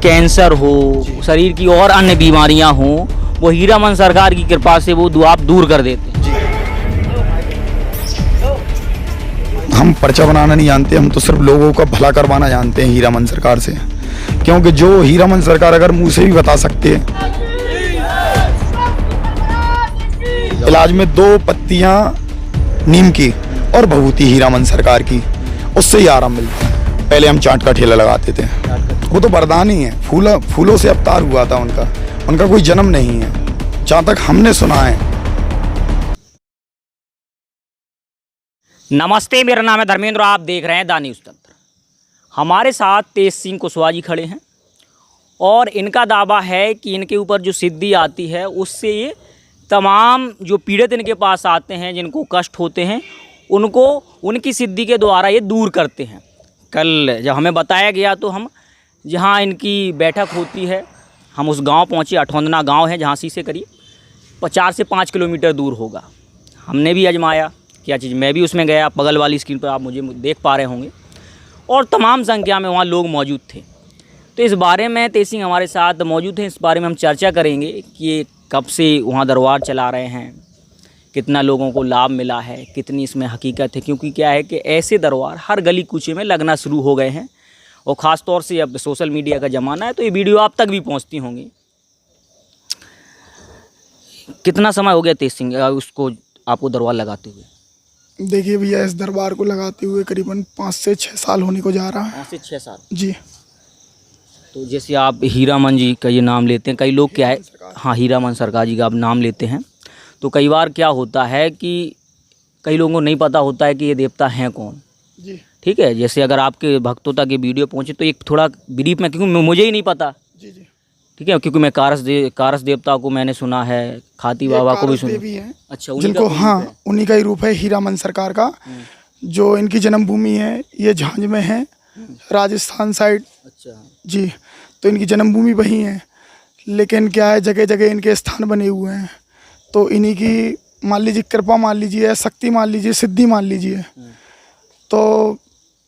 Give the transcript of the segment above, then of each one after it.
Cancer हो, शरीर की और अन्य बीमारियां हों, वो हीरामन सरकार की कृपा से वो आप दूर कर देते हैं। हम पर्चा बनाना नहीं जानते, हम तो सिर्फ लोगों का भला करवाना जानते हैं हीरामन सरकार से। क्योंकि जो हीरामन सरकार अगर मुंह से भी बता सकते हैं, इलाज में 2 पत्तियां नीम की और भभूति हीरामन सरकार की, उससे ही आराम मिलता है। पहले हम चाट का ठेला लगाते थे, वो तो वरदान ही है, फूलों से अवतार हुआ था उनका कोई जन्म नहीं है, जहाँ तक हमने सुना है। नमस्ते, मेरा नाम है धर्मेंद्र, आप देख रहे हैं द न्यूज़ तंत्र। हमारे साथ तेज सिंह कुशवाहा जी खड़े हैं और इनका दावा है कि इनके ऊपर जो सिद्धि आती है उससे ये तमाम जो पीड़ित इनके पास आते हैं, जिनको कष्ट होते हैं, उनको उनकी सिद्धि के द्वारा ये दूर करते हैं। कल जब हमें बताया गया तो हम जहाँ इनकी बैठक होती है, हम उस गांव पहुँचे। अठौंदना गांव है झांसी से करीब 4 से 5 किलोमीटर दूर होगा। हमने भी आजमाया क्या चीज़, मैं भी उसमें गया। बगल वाली स्क्रीन पर आप मुझे देख पा रहे होंगे और तमाम संख्या में वहाँ लोग मौजूद थे। तो इस बारे में तेज सिंह हमारे साथ मौजूद हैं, इस बारे में हम चर्चा करेंगे कि ये कब से वहाँ दरबार चला रहे हैं, कितना लोगों को लाभ मिला है, कितनी इसमें हकीकत है। क्योंकि क्या है कि ऐसे दरबार हर गली कूचे में लगना शुरू हो गए हैं और ख़ास तौर से अब सोशल मीडिया का ज़माना है, तो ये वीडियो आप तक भी पहुँचती होंगी। कितना समय हो गया तेज सिंह उसको आपको दरबार लगाते हुए? देखिए भैया, इस दरबार को लगाते हुए करीबन 5 से 6 साल होने को जा रहा है। 5 से 6 साल जी। तो जैसे आप हीरामन जी का ये नाम लेते हैं, कई लोग क्या है, हाँ, हीरामन सरकार जी का आप नाम लेते हैं, तो कई बार क्या होता है कि कई लोगों को नहीं पता होता है कि ये देवता हैं कौन। जी। ठीक है, जैसे अगर आपके भक्तों तक ये वीडियो पहुँचे तो एक थोड़ा ब्रीफ में, क्योंकि मुझे ही नहीं पता। जी जी। ठीक है, क्योंकि मैं कारस देवता को मैंने सुना है, खाती बाबा को भी सुना। देवी है, अच्छा, जिनको उन्हीं का ही रूप है हीरामन सरकार का। जो इनकी जन्मभूमि है ये झांझ में है, राजस्थान साइड। अच्छा जी। तो इनकी जन्मभूमि वहीं है, लेकिन क्या है, जगह जगह इनके स्थान बने हुए हैं। तो इन्हीं की मान लीजिए कृपा मान लीजिए, शक्ति मान लीजिए, सिद्धि मान लीजिए। तो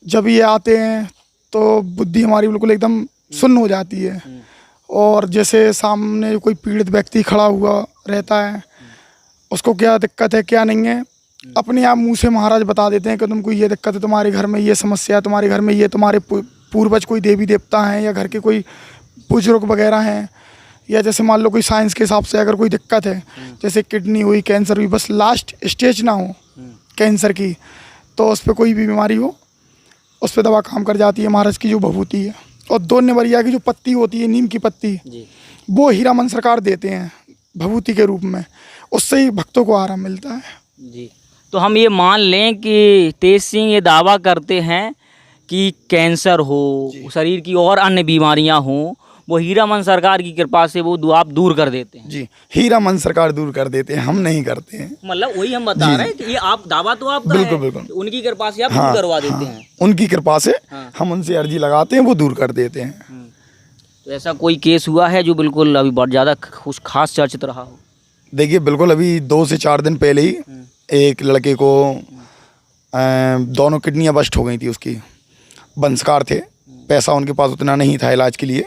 जब ये आते हैं तो बुद्धि हमारी बिल्कुल एकदम सुन्न हो जाती है। और जैसे सामने कोई पीड़ित व्यक्ति खड़ा हुआ रहता है, उसको क्या दिक्कत है क्या नहीं है, अपने आप मुंह से महाराज बता देते हैं कि तुमको ये दिक्कत है, तुम्हारे घर में ये समस्या है, तुम्हारे घर में ये, तुम्हारे पूर्वज कोई देवी देवता हैं या घर के कोई बुजुर्ग वगैरह हैं, या जैसे मान लो कोई साइंस के हिसाब से अगर कोई दिक्कत है, जैसे किडनी हुई, कैंसर हुई, बस लास्ट स्टेज ना हो कैंसर की, तो उस पर कोई भी बीमारी हो, उस पर दवा काम कर जाती है महाराज की जो भभूति है। और 2 निवरिया की जो पत्ती होती है, नीम की पत्ती, वो हीरामन सरकार देते हैं भभूति के रूप में, उससे ही भक्तों को आराम मिलता है। जी। तो हम ये मान लें कि तेज सिंह ये दावा करते हैं कि कैंसर हो, शरीर की और अन्य बीमारियां हों, वो हीरामन सरकार की कृपा से वो आप दूर कर देते हैं। जी, हीरामन सरकार दूर कर देते हैं, हम नहीं करते हैं। मतलब वही हम बता रहे हैं कि ये आप दावा तो आपका बिल्कुल है, बिल्कुल, उनकी कृपा से आप दूर करवा देते हैं। उनकी कृपा से हम उनसे अर्जी लगाते हैं, वो दूर कर देते हैं। तो ऐसा कोई केस हुआ है जो बिल्कुल अभी बहुत ज़्यादा कुछ खास चर्चित रहा हो? देखिए बिल्कुल, अभी 2 से 4 दिन पहले ही एक लड़के को दोनों किडनियाँ बस्ट हो गई थी। उसकी वंशकार थे, पैसा उनके पास उतना नहीं था इलाज के लिए,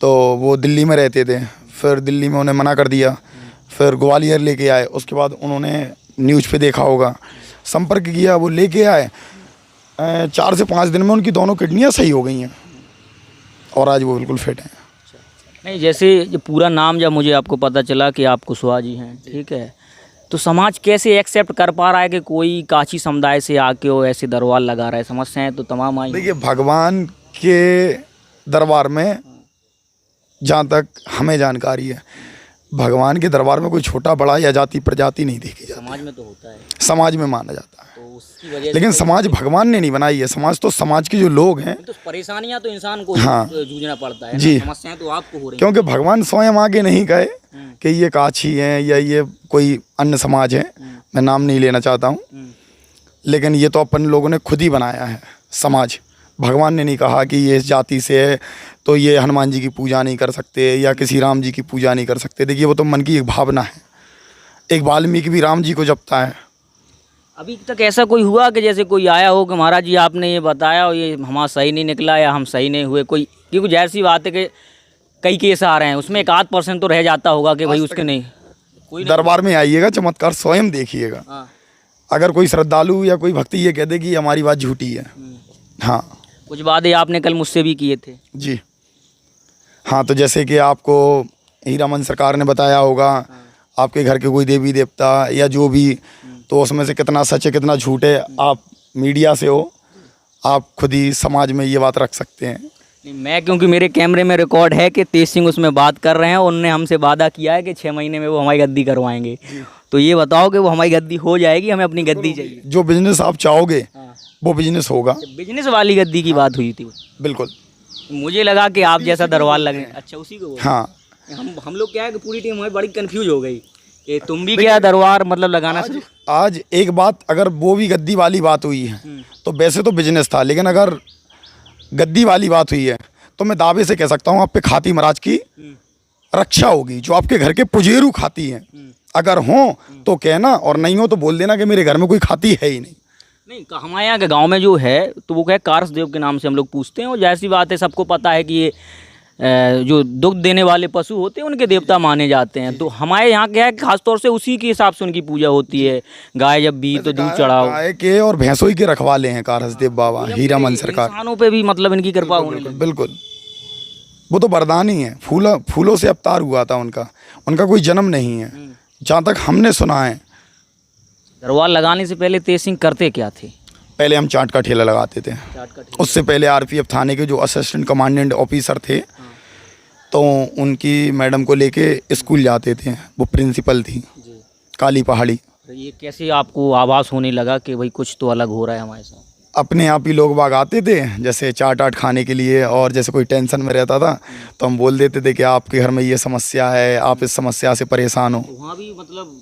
तो वो दिल्ली में रहते थे। फिर दिल्ली में उन्हें मना कर दिया, फिर ग्वालियर लेके आए। उसके बाद उन्होंने न्यूज़ पे देखा होगा, संपर्क किया, वो लेके आए। 4 से 5 दिन में उनकी दोनों किडनियाँ सही हो गई हैं और आज वो बिल्कुल फिट हैं। नहीं, जैसे जो पूरा नाम जब मुझे आपको पता चला कि आप कुशवाहा जी हैं, ठीक है, तो समाज कैसे एक्सेप्ट कर पा रहा है कि कोई काची समुदाय से आके वो ऐसे दरबार लगा रहा है? समस्याएं तो तमाम आई। देखिए, भगवान के दरबार में जहाँ तक हमें जानकारी है, भगवान के दरबार में कोई छोटा बड़ा या जाति प्रजाति नहीं देखी जाती। समाज में तो होता है, समाज में माना जाता है, तो उसकी वजह लेकिन समाज भगवान ने नहीं बनाई है। समाज तो समाज के जो लोग हैं, तो परेशानियां तो इंसान को जूझना पड़ता है। जी। समस्याएं तो आपको हो रही हैं, क्योंकि भगवान स्वयं आगे नहीं गए कि ये काछी हैं या ये कोई अन्य समाज है, मैं नाम नहीं लेना चाहता हूँ, लेकिन ये तो अपन लोगों ने खुद ही बनाया है समाज। भगवान ने नहीं कहा कि ये इस जाति से है तो ये हनुमान जी की पूजा नहीं कर सकते या किसी राम जी की पूजा नहीं कर सकते। देखिए, वो तो मन की एक भावना है। एक वाल्मीकि भी राम जी को जपता है, अभी तक ऐसा कोई हुआ कि जैसे कोई आया हो कि महाराज जी आपने ये बताया और ये हमारा सही नहीं निकला या हम सही नहीं हुए, कोई, क्योंकि जाहिर सी बात है कि कई केस आ रहे हैं, उसमें 1-8% तो रह जाता होगा कि भाई उसके नहीं कोई दरबार में आइएगा, चमत्कार स्वयं देखिएगा। हाँ। अगर कोई श्रद्धालु या कोई भक्ति ये कह दे कि हमारी बात झूठी है। हाँ, कुछ वादे आपने कल मुझसे भी किए थे। जी हाँ, तो जैसे कि आपको हीरामन सरकार ने बताया होगा आपके घर के कोई देवी देवता या जो भी, तो उसमें से कितना सच है कितना झूठ है, आप मीडिया से हो, आप खुद ही समाज में ये बात रख सकते हैं। नहीं, मैं क्योंकि मेरे कैमरे में रिकॉर्ड है कि तेज सिंह उसमें बात कर रहे हैं, उन्होंने हमसे वादा किया है कि 6 महीने में वो हमारी गद्दी करवाएंगे। तो ये बताओ कि वो हमारी गद्दी हो जाएगी, हमें अपनी गद्दी चाहिए। जो बिजनेस आप चाहोगे वो बिजनेस होगा। बिजनेस वाली गद्दी की बात हुई थी वो। बिल्कुल। मुझे लगा कि आप जैसा दरबार लगे। अच्छा, उसी को बोल। हाँ, हम लोग क्या है कि पूरी टीम हमें बड़ी कंफ्यूज हो गई कि तुम भी क्या दरबार मतलब लगाना शुरू। आज एक बात, अगर वो भी गद्दी वाली बात हुई है तो वैसे तो बिजनेस था, लेकिन अगर गद्दी वाली बात हुई है तो मैं दावे से कह सकता हूँ आप पे खाती महाराज की रक्षा होगी, जो आपके घर के पुजेरू खाती हैं। अगर हो तो कहना, और नहीं हो तो बोल देना कि मेरे घर में कोई खाती है ही नहीं। नहीं, हमारे यहाँ के गांव में जो है तो वो क्या है, कारस देव के नाम से हम लोग पूछते हैं, और जैसी बात है सबको पता है कि ये जो दुग्ध देने वाले पशु होते हैं उनके देवता माने जाते हैं। तो हमारे यहाँ क्या है, खासतौर से उसी के हिसाब से उनकी पूजा होती है। गाय जब भी तो दूध चढ़ाओ। गाय के और भैंसों के रखवाले हैं कारसदेव बाबा हीरामन सरकार। इंसानों पे भी मतलब इनकी कृपा होने लगी। बिल्कुल, वो तो वरदान ही है, फूलों से अवतार हुआ था उनका कोई जन्म नहीं है जहाँ तक हमने सुना है। दरबार लगाने से पहले तेज सिंह करते क्या थे? पहले हम चाट का ठेला लगाते थे। उससे पहले आरपीएफ थाने के जो असिस्टेंट कमांडेंट ऑफिसर थे तो उनकी मैडम को लेके स्कूल जाते थे, वो प्रिंसिपल थी काली पहाड़ी। तो ये कैसे आपको आभास होने लगा कि भाई कुछ तो अलग हो रहा है हमारे साथ? अपने आप ही लोग बाग आते थे जैसे चाट आट खाने के लिए, और जैसे कोई टेंशन में रहता था तो हम बोल देते थे कि आपके घर में ये समस्या है, आप इस समस्या से परेशान हो। वहाँ भी मतलब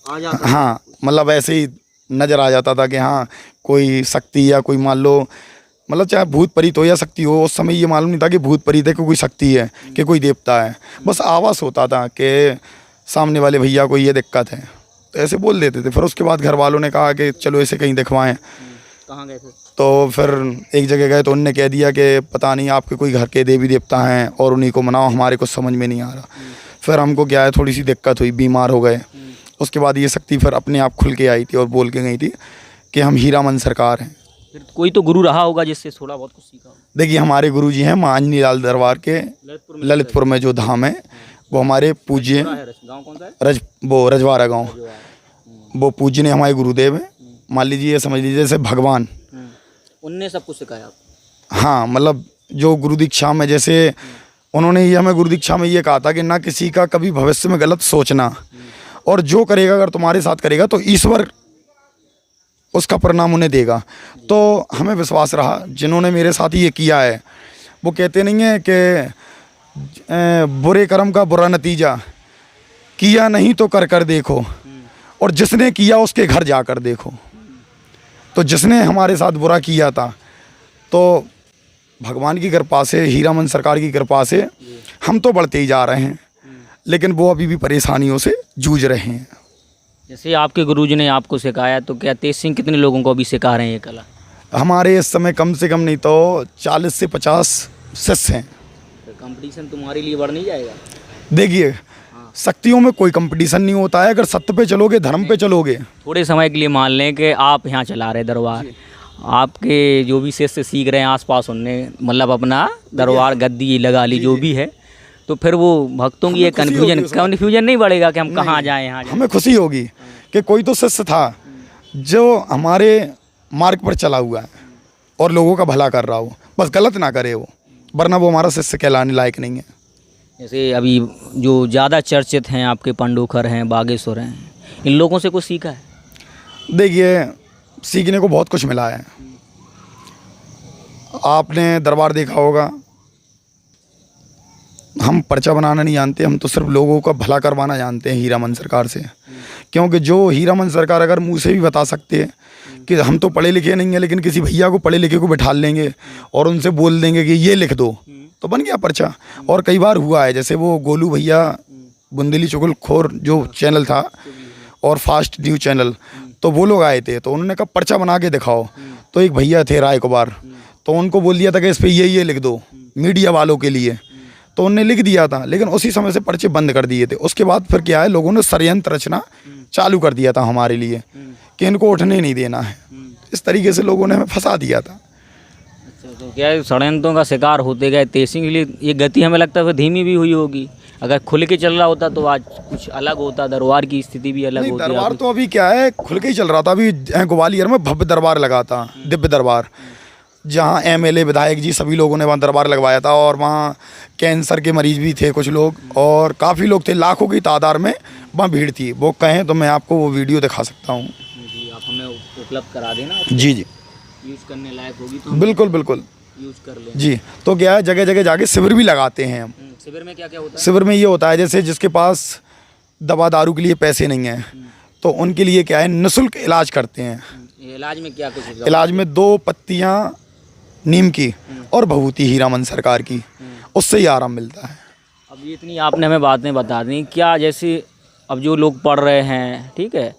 आ जाता? हाँ, मतलब ऐसे ही नज़र आ जाता था कि हाँ कोई शक्ति या कोई मान लो, मतलब चाहे भूत प्रेत हो या शक्ति हो, उस समय ये मालूम नहीं था कि भूत प्रेत है कि कोई शक्ति है कि कोई देवता है। बस आवाज़ होता था कि सामने वाले भैया को ये दिक्कत है, तो ऐसे बोल देते थे। फिर उसके बाद घर वालों ने कहा कि चलो ऐसे कहीं दिखवाएं। कहाँ गए थे? तो फिर एक जगह गए तो उनने कह दिया कि पता नहीं आपके कोई घर के देवी देवता हैं और उन्हीं को मनाओ, हमारे को समझ में नहीं आ रहा। फिर हमको क्या है, थोड़ी सी दिक्कत हुई, बीमार हो गए। उसके बाद ये शक्ति फिर अपने आप खुल के आई थी और बोल के गई थी कि हम हीरामन सरकार हैं। फिर कोई तो गुरु रहा होगा जिससे थोड़ा बहुत कुछ सीखा होगा। देखिए, हमारे गुरु जी हैं माँ अंजनी लाल दरबार के ललितपुर में जो धाम है, वो हमारे पूज्य गाँव कौन सा है? रजवाड़ा गाँव, वो पूज्य ने हमारे गुरुदेव हैं। मान लीजिए, समझ लीजिए जैसे भगवान, उनने सब कुछ सिखाया आपको? हाँ, मतलब जो गुरु दीक्षा में, जैसे उन्होंने ये हमें गुरु दीक्षा में ये कहा था कि ना किसी का कभी भविष्य में गलत सोचना, और जो करेगा अगर तुम्हारे साथ करेगा तो ईश्वर उसका परिणाम उन्हें देगा। तो हमें विश्वास रहा, जिन्होंने मेरे साथ ये किया है, वो कहते नहीं है कि बुरे कर्म का बुरा नतीजा किया नहीं तो कर देखो, और जिसने किया उसके घर जाकर देखो। तो जिसने हमारे साथ बुरा किया था, तो भगवान की कृपा से, हीरामन सरकार की कृपा से हम तो बढ़ते ही जा रहे हैं, लेकिन वो अभी भी परेशानियों से जूझ रहे हैं। जैसे आपके गुरुजी ने आपको सिखाया, तो क्या तेज सिंह कितने लोगों को अभी सिखा रहे हैं ये कला? हमारे इस समय कम से कम नहीं तो 40 से 50 शिष्य हैं। तो कंपटीशन तुम्हारे लिए बढ़ नहीं जाएगा? देखिए, शक्तियों में कोई कंपटीशन नहीं होता है, अगर सत्य पे चलोगे, धर्म पे चलोगे। थोड़े समय के लिए मान लें कि आप यहाँ चला रहे दरबार, आपके जो भी शिष्य सीख रहे हैं आसपास, उनने मतलब अपना दरबार गद्दी लगा ली जो भी है, तो फिर वो भक्तों की एक कन्फ्यूजन नहीं बढ़ेगा कि हम कहाँ जाएं, यहाँ जाएं? हमें खुशी होगी कि कोई तो शिष्य था जो हमारे मार्ग पर चला हुआ है और लोगों का भला कर रहा हो, बस गलत ना करे वो, वरना वो हमारा शिष्य कहलाने लायक नहीं है। जैसे अभी जो ज़्यादा चर्चित हैं आपके पंडोखर हैं, बागेश्वर हैं, इन लोगों से कुछ सीखा है? देखिए, सीखने को बहुत कुछ मिला है। आपने दरबार देखा होगा, हम पर्चा बनाना नहीं जानते, हम तो सिर्फ लोगों का भला करवाना जानते हैं हीरामन सरकार से। क्योंकि जो हीरामन सरकार अगर मुँह से भी बता सकते हैं कि हम तो पढ़े लिखे नहीं हैं, लेकिन किसी भैया को पढ़े लिखे को बिठा लेंगे और उनसे बोल देंगे कि ये लिख दो, तो बन गया पर्चा। और कई बार हुआ है, जैसे वो गोलू भैया बुंदेली चुगलखोर जो चैनल था और फास्ट न्यूज़ चैनल, तो वो लोग आए थे, तो उन्होंने कहा पर्चा बना के दिखाओ। तो एक भैया थे राय कुमार, तो उनको बोल दिया था कि इस पे ये लिख दो मीडिया वालों के लिए, तो उनने लिख दिया था, लेकिन उसी समय से पर्चे बंद कर दिए थे। उसके बाद फिर क्या है, लोगों ने षड्यंत्र रचना चालू कर दिया था हमारे लिए कि इनको उठने नहीं देना है। इस तरीके से लोगों ने हमें फंसा दिया था। अच्छा, तो क्या है, षड्यंत्रों का शिकार होते गए तेज सिंह के लिए ये गति हमें लगता है धीमी भी हुई होगी। अगर खुल के चल रहा होता तो आज कुछ अलग होता, दरबार की स्थिति भी अलग होती। दरबार तो अभी क्या है, खुल के ही चल रहा था। अभी ग्वालियर में भव्य दरबार लगा था, दिव्य दरबार, जहाँ एमएलए विधायक जी सभी लोगों ने वहाँ दरबार लगवाया था। और वहाँ कैंसर के मरीज भी थे कुछ लोग, और काफ़ी लोग थे, लाखों की तादाद में वहाँ भीड़ थी। वो कहें तो मैं आपको वो वीडियो दिखा सकता हूँ। जी, आप हमें उपलब्ध करा देना। जी जी, यूज़ करने लायक होगी तो बिल्कुल बिल्कुल यूज़ कर लें। जी। तो क्या है, जगह जगह जाके शिविर भी लगाते हैं हम। शिविर में क्या क्या होता है? शिविर में ये होता है, जैसे जिसके पास दवा दारू के लिए पैसे नहीं हैं, तो उनके लिए क्या है, निःशुल्क इलाज करते हैं। इलाज में क्या कुछ? इलाज में 2 पत्तियाँ नीम की और भभूति हीरामन सरकार की, उससे ही आराम मिलता है। अब ये इतनी आपने हमें बातें बता दी, क्या जैसे अब जो लोग पढ़ रहे हैं, ठीक है,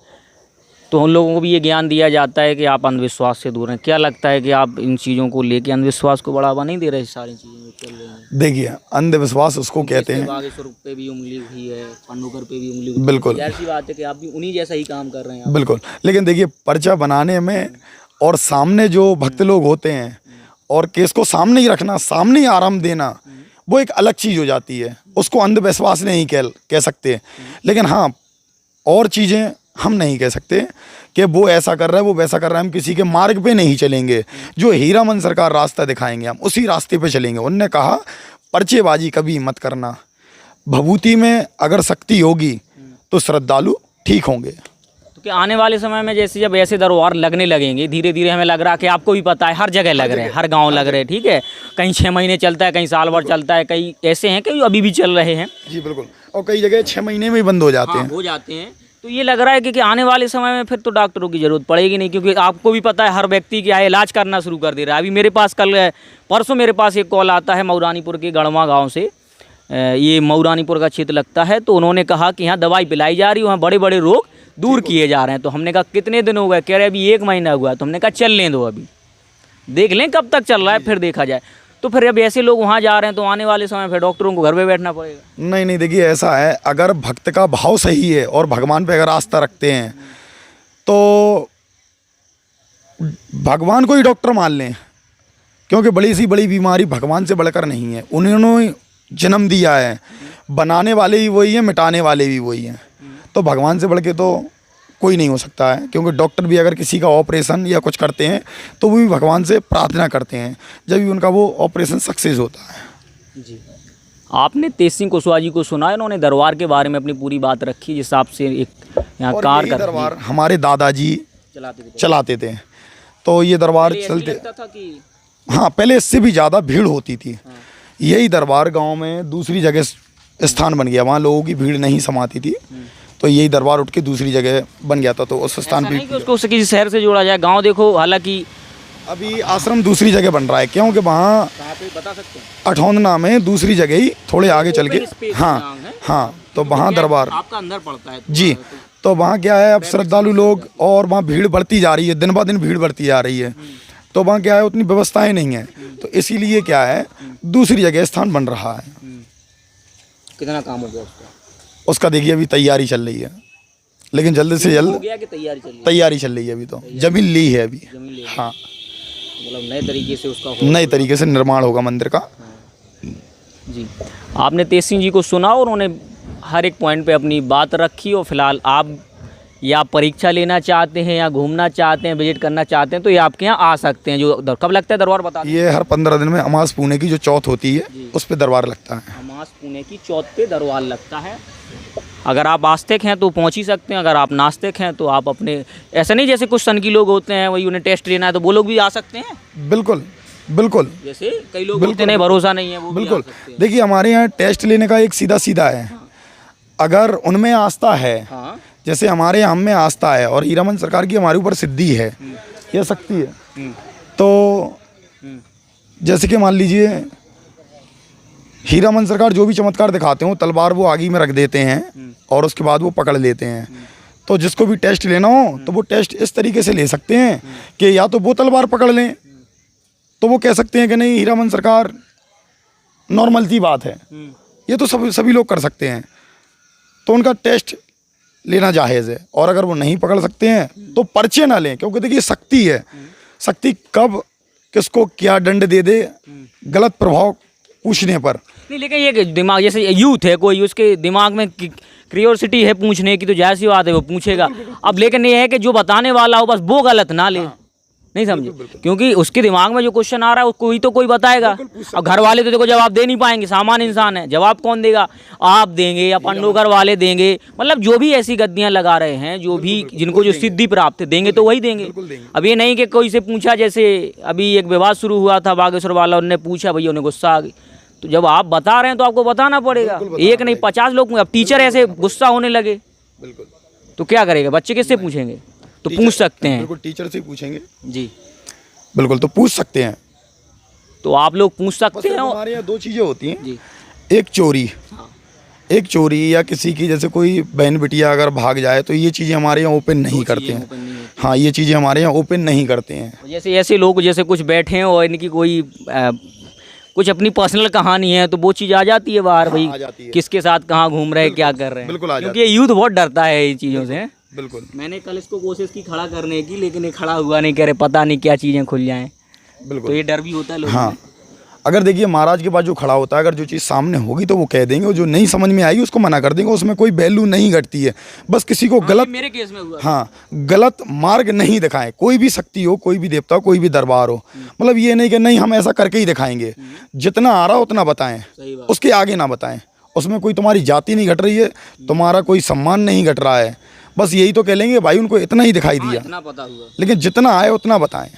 तो उन लोगों को भी ये ज्ञान दिया जाता है कि आप अंधविश्वास से दूर हैं। क्या लगता है कि आप इन चीज़ों को लेके अंधविश्वास को बढ़ावा नहीं दे रहे? सारी चीज़ें जो चल रही हैं, देखिए, अंधविश्वास उसको कहते हैं। बागेश्वर पे भी उंगली हुई है, पन्नूकर पे भी उंगली हुई है। बिल्कुल, ऐसी बात है कि आप भी उन्हीं जैसा ही काम कर रहे हैं। बिल्कुल। लेकिन देखिए, पर्चा बनाने में और सामने जो भक्त लोग होते हैं और केस को सामने ही रखना, सामने ही आराम देना, वो एक अलग चीज़ हो जाती है। उसको अंधविश्वास नहीं कह सकते। लेकिन हाँ, और चीज़ें हम नहीं कह सकते कि वो ऐसा कर रहा है, वो वैसा कर रहा है। हम किसी के मार्ग पे नहीं चलेंगे। जो हीरामन सरकार रास्ता दिखाएंगे, हम उसी रास्ते पे चलेंगे। उनने कहा पर्चेबाजी कभी मत करना, भभूति में अगर शक्ति होगी तो श्रद्धालु ठीक होंगे। तो क्या आने वाले समय में जैसे जब ऐसे दरबार लगने लगेंगे, धीरे धीरे हमें लग रहा है कि आपको भी पता है हर जगह लग रहे हैं, हर गांव लग रहे हैं, ठीक है, कहीं 6 महीने चलता है, कहीं साल भर चलता है, कई ऐसे हैं कि अभी भी चल रहे हैं। जी बिल्कुल, और कई जगह 6 महीने में ही बंद हो जाते हैं। हो जाते हैं। तो ये लग रहा है कि आने वाले समय में फिर तो डॉक्टरों की ज़रूरत पड़ेगी नहीं, क्योंकि आपको भी पता है हर व्यक्ति क्या है, इलाज करना शुरू कर दे रहा है। अभी मेरे पास परसों मेरे पास एक कॉल आता है मऊरानीपुर के गढ़वा गांव से, ये मऊरानीपुर का क्षेत्र लगता है। तो उन्होंने कहा कि यहाँ दवाई पिलाई जा रही है, वहाँ बड़े बड़े रोग दूर किए जा रहे हैं। तो हमने कहा कितने दिन हो गए? कह रहे अभी 1 महीना हुआ। तो हमने कहा चल लें दो, अभी देख लें कब तक चल रहा है, फिर देखा जाए। तो फिर अब ऐसे लोग वहाँ जा रहे हैं तो आने वाले समय फिर डॉक्टरों को घर पे बैठना पड़ेगा। नहीं नहीं, देखिए ऐसा है, अगर भक्त का भाव सही है और भगवान पे अगर आस्था रखते हैं तो भगवान को ही डॉक्टर मान लें, क्योंकि बड़ी सी बड़ी बीमारी भगवान से बढ़कर नहीं है। उन्होंने जन्म दिया है, बनाने वाले भी वही हैं, मिटाने वाले भी वही हैं। तो भगवान से बढ़ के तो कोई नहीं हो सकता है, क्योंकि डॉक्टर भी अगर किसी का ऑपरेशन या कुछ करते हैं तो वो भी भगवान से प्रार्थना करते हैं, जब भी उनका वो ऑपरेशन सक्सेस होता है। जी, आपने तेज सिंह कुशवाहा जी को सुना है, उन्होंने दरबार के बारे में अपनी पूरी बात रखी, जिस हिसाब से एक यहाँ कार कर दरबार हमारे दादाजी चलाते थे। तो ये दरबार चलते था कि हाँ, पहले इससे भी ज़्यादा भीड़ होती थी। यही दरबार गांव में दूसरी जगह स्थान बन गया, वहाँ लोगों की भीड़ नहीं समाती थी, तो यही दरबार उठ के दूसरी जगह बन गया था। तो उस स्थान पे उसको किसी शहर से जोड़ा जाए, गांव देखो, हालांकि अभी आश्रम दूसरी जगह बन रहा है, क्योंकि वहाँ बता सकते हैं अठौंदना में दूसरी जगह ही थोड़े आगे चल के, हाँ हाँ, तो वहाँ दरबार आपका अंदर पड़ता है जी। तो वहाँ क्या है, अब श्रद्धालु लोग और वहाँ भीड़ बढ़ती जा रही है, दिन ब दिन भीड़ बढ़ती जा रही है। तो वहाँ क्या है, उतनी व्यवस्थाएं नहीं है, तो इसीलिए क्या है, दूसरी जगह स्थान बन रहा है। कितना काम हो गया उसका? उसका देखिए अभी तैयारी चल रही है, लेकिन जल्द से जल्द हो गया कि तैयारी चल रही है? तैयारी चल रही है, अभी तो जमीन ली है अभी। हाँ, मतलब नए तरीके से उसका नए तरीके से निर्माण होगा मंदिर का। जी, आपने तेज सिंह जी को सुना और उन्होंने हर एक पॉइंट पे अपनी बात रखी। और फिलहाल आप या परीक्षा लेना चाहते हैं या घूमना चाहते हैं, विजिट करना चाहते हैं, तो ये आपके यहाँ आ सकते हैं। जो कब लगता है दरबार बता दें? ये हर 15 दिन में अमास पुणे की जो चौथ होती है उस पे दरबार लगता है। अमास पुणे की चौथ पे दरबार लगता है। अगर आप आस्तिक हैं तो पहुंच ही सकते हैं, अगर आप नास्तिक हैं तो आप अपने, ऐसा नहीं जैसे कुछ सनकी लोग होते हैं वही उन्हें टेस्ट लेना है तो वो लोग भी आ सकते हैं। बिल्कुल बिल्कुल, जैसे कई लोग होते हैं भरोसा नहीं है वो बिल्कुल। देखिए हमारे यहाँ टेस्ट लेने का एक सीधा सीधा है, अगर उनमें आस्था है, जैसे हमारे यहाँ में आस्था है और हीरामन सरकार की हमारे ऊपर सिद्धि है या शक्ति है, तो जैसे कि मान लीजिए हीरामन सरकार जो भी चमत्कार दिखाते हो, तलवार वो आगे में रख देते हैं और उसके बाद वो पकड़ लेते हैं। तो जिसको भी टेस्ट लेना हो तो वो टेस्ट इस तरीके से ले सकते हैं कि या तो वो तलवार पकड़ लें, तो वो कह सकते हैं कि नहीं हीरामन सरकार नॉर्मल सी बात है, ये तो सभी लोग कर सकते हैं, तो उनका टेस्ट लेना जायज़ है। और अगर वो नहीं पकड़ सकते हैं तो पर्चे ना लें, क्योंकि देखिए शक्ति है, शक्ति कब किसको क्या दंड दे दे गलत प्रभाव पूछने पर। नहीं, लेकिन ये दिमाग जैसे यूथ है, कोई उसके दिमाग में क्रियोसिटी है पूछने की, तो जाहिर सी बात है वो पूछेगा। अब लेकिन ये है कि जो बताने वाला हो बस वो गलत ना ले, नहीं समझे, क्योंकि उसके दिमाग में जो क्वेश्चन आ रहा है उसको ही तो कोई बताएगा। अब घर वाले तो देखो जवाब दे नहीं पाएंगे, सामान्य इंसान है, जवाब कौन देगा? आप देंगे या पंडोकर वाले देंगे, मतलब जो भी ऐसी गद्दियां लगा रहे हैं, जो भी जिनको जो सिद्धि प्राप्त है देंगे तो वही देंगे। अब ये नहीं कि कोई से पूछा, जैसे अभी एक विवाद शुरू हुआ था बागेश्वर वाला, उन्होंने पूछा, भैया उन्हें गुस्सा आ गई, तो जब आप बता रहे हैं तो आपको बताना पड़ेगा। एक नहीं 50 लोग, अब टीचर ऐसे गुस्सा होने लगे तो क्या करेगा? बच्चे किससे पूछेंगे? तो पूछ सकते हैं, बिल्कुल टीचर से पूछेंगे जी, बिल्कुल, तो पूछ सकते हैं। तो आप लोग पूछ सकते हैं। हमारे यहाँ दो चीज़ें होती हैं जी, एक चोरी, एक चोरी या किसी की जैसे कोई बहन बिटिया अगर भाग जाए, तो ये चीज़ें हमारे यहाँ ओपन नहीं करते हैं। हाँ, ये चीज़ें हमारे यहाँ ओपन नहीं करते हैं। जैसे ऐसे लोग जैसे कुछ बैठे हैं और इनकी कोई कुछ अपनी पर्सनल कहानी है, तो वो चीज़ आ जाती है बाहर, भाई किसके साथ कहाँ घूम रहे हैं, क्या कर रहे हैं, बिल्कुल आ जाती है। क्योंकि यूथ बहुत डरता है इन चीज़ों से। बिल्कुल, मैंने कल इसको कोशिश की खड़ा करने की, लेकिन ये खड़ा हुआ नहीं, कह रहे पता नहीं क्या चीज़ें खुल जाएं। बिल्कुल, तो ये डर भी होता है लोगों हाँ। में। अगर देखिए महाराज के पास जो खड़ा होता है, अगर जो चीज़ सामने होगी तो वो कह देंगे, और जो नहीं समझ में आएगी उसको मना कर देंगे, उसमें कोई वैल्यू नहीं घटती है। बस किसी को गलत, मेरे केस में हुआ, हाँ, गलत मार्ग नहीं दिखाएं। कोई भी शक्ति हो, कोई भी देवता हो, कोई भी दरबार हो, मतलब ये नहीं कि नहीं हम ऐसा करके ही दिखाएंगे। जितना आ रहा हो उतना बताएं, उसके आगे ना बताएं। उसमें कोई तुम्हारी जाति नहीं घट रही है, तुम्हारा कोई सम्मान नहीं घट रहा है, बस यही तो कह लेंगे भाई उनको इतना ही दिखाई दिया, इतना पता हुआ। लेकिन जितना आए उतना बताएं।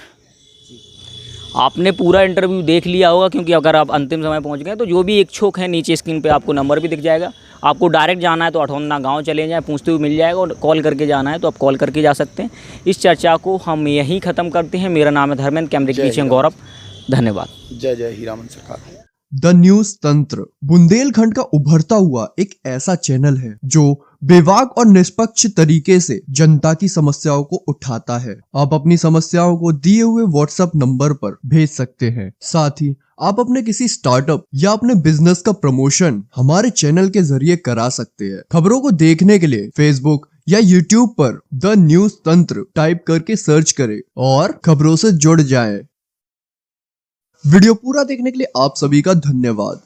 आपने पूरा इंटरव्यू देख लिया होगा, क्योंकि अगर आप अंतिम समय पहुंच गए तो जो भी इच्छुक है, नीचे स्क्रीन पे आपको नंबर भी दिख जाएगा। आपको डायरेक्ट जाना है तो अठौंदा गांव चले जाएं, पूछते हुए मिल जाएगा, और कॉल करके जाना है तो आप कॉल करके जा सकते हैं। इस चर्चा को हम यहीं ख़त्म करते हैं। मेरा नाम है धर्मेंद्र, कैमरे के पीछे गौरव। धन्यवाद। जय जय हीरामन सरकार। द न्यूज तंत्र बुंदेलखंड का उभरता हुआ एक ऐसा चैनल है जो बेबाक और निष्पक्ष तरीके से जनता की समस्याओं को उठाता है। आप अपनी समस्याओं को दिए हुए व्हाट्सएप नंबर पर भेज सकते हैं। साथ ही आप अपने किसी स्टार्टअप या अपने बिजनेस का प्रमोशन हमारे चैनल के जरिए करा सकते हैं। खबरों को देखने के लिए फेसबुक या यूट्यूब पर द न्यूज तंत्र टाइप करके सर्च करें और खबरों से जुड़ जाएं। वीडियो पूरा देखने के लिए आप सभी का धन्यवाद।